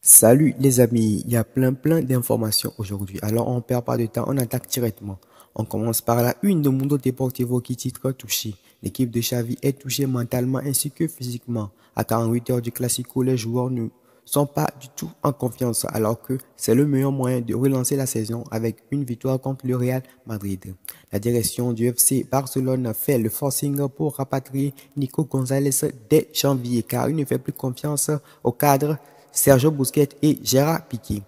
Salut les amis, il y a plein d'informations aujourd'hui. Alors on perd pas de temps, on attaque directement. On commence par la une de Mundo Deportivo qui titre touché. L'équipe de Xavi est touchée mentalement ainsi que physiquement. À 48 heures du Classico, les joueurs ne sont pas du tout en confiance alors que c'est le meilleur moyen de relancer la saison avec une victoire contre le Real Madrid. La direction du FC Barcelone fait le forcing pour rapatrier Nico Gonzalez dès janvier car il ne fait plus confiance au cadre Sergio Busquets et Gérard Piqué.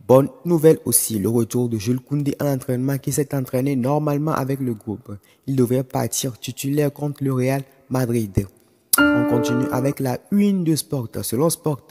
Bonne nouvelle aussi, le retour de Jules Koundé à l'entraînement qui s'est entraîné normalement avec le groupe. Il devrait partir titulaire contre le Real Madrid. On continue avec la une de Sport. Selon Sport,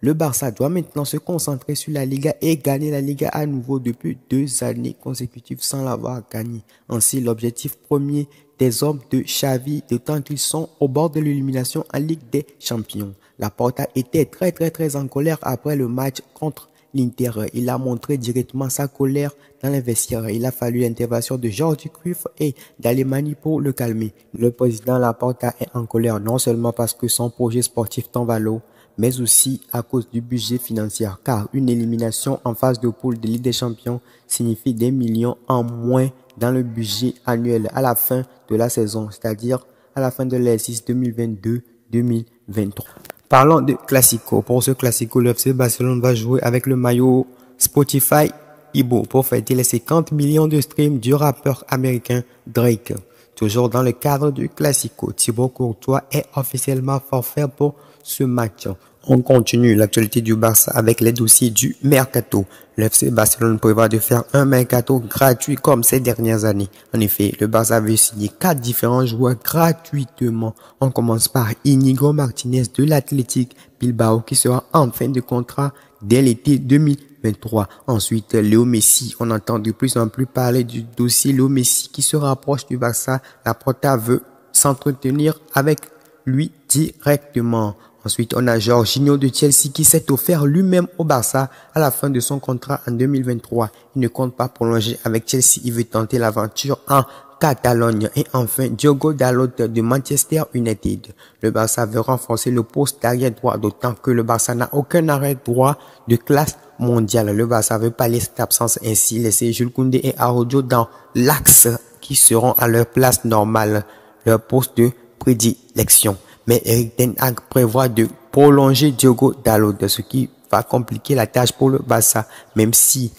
le Barça doit maintenant se concentrer sur la Liga et gagner la Liga à nouveau depuis 2 années consécutives sans l'avoir gagnée. Ainsi, l'objectif premier des hommes de Xavi, d'autant qu'ils sont au bord de l'élimination en Ligue des Champions. Laporta était très en colère après le match contre l'Inter. Il a montré directement sa colère dans les vestiaires. Il a fallu l'intervention de Jordi Cruyff et d'Alemany pour le calmer. Le président Laporta est en colère non seulement parce que son projet sportif tombe à l'eau, mais aussi à cause du budget financier, car une élimination en phase de poule de Ligue des Champions signifie des millions en moins dans le budget annuel à la fin de la saison, c'est-à-dire à la fin de l'exercice 2022-2023. Parlons de Classico. Pour ce Classico, le FC Barcelone va jouer avec le maillot Spotify Ibo pour fêter les 50 millions de streams du rappeur américain Drake. Toujours dans le cadre du Classico, Thibaut Courtois est officiellement forfait pour ce match. On continue l'actualité du Barça avec les dossiers du Mercato. Le FC Barcelone prévoit de faire un Mercato gratuit comme ces dernières années. En effet, le Barça veut signer 4 différents joueurs gratuitement. On commence par Íñigo Martínez de l'Athletic Bilbao qui sera en fin de contrat dès l'été 2023. Ensuite, Léo Messi. On entend de plus en plus parler du dossier Léo Messi qui se rapproche du Barça. Laporta veut s'entretenir avec lui directement. Ensuite, on a Jorginho de Chelsea qui s'est offert lui-même au Barça à la fin de son contrat en 2023. Il ne compte pas prolonger avec Chelsea, il veut tenter l'aventure en Catalogne. Et enfin, Diogo Dalot de Manchester United. Le Barça veut renforcer le poste d'arrière droit, d'autant que le Barça n'a aucun arrêt droit de classe mondiale. Le Barça veut pallier cette absence, ainsi laisser Jules Koundé et Araujo dans l'axe qui seront à leur place normale, leur poste de prédilection. Mais Erik ten Hag prévoit de prolonger Diogo Dalot, ce qui va compliquer la tâche pour le Barça. Même si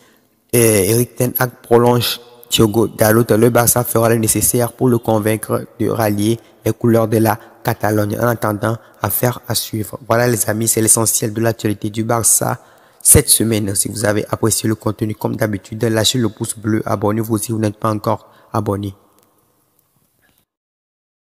Erik ten Hag prolonge Diogo Dalot, le Barça fera le nécessaire pour le convaincre de rallier les couleurs de la Catalogne. En attendant, affaire à suivre. Voilà les amis, c'est l'essentiel de l'actualité du Barça cette semaine. Si vous avez apprécié le contenu comme d'habitude, lâchez le pouce bleu, abonnez-vous si vous n'êtes pas encore abonné.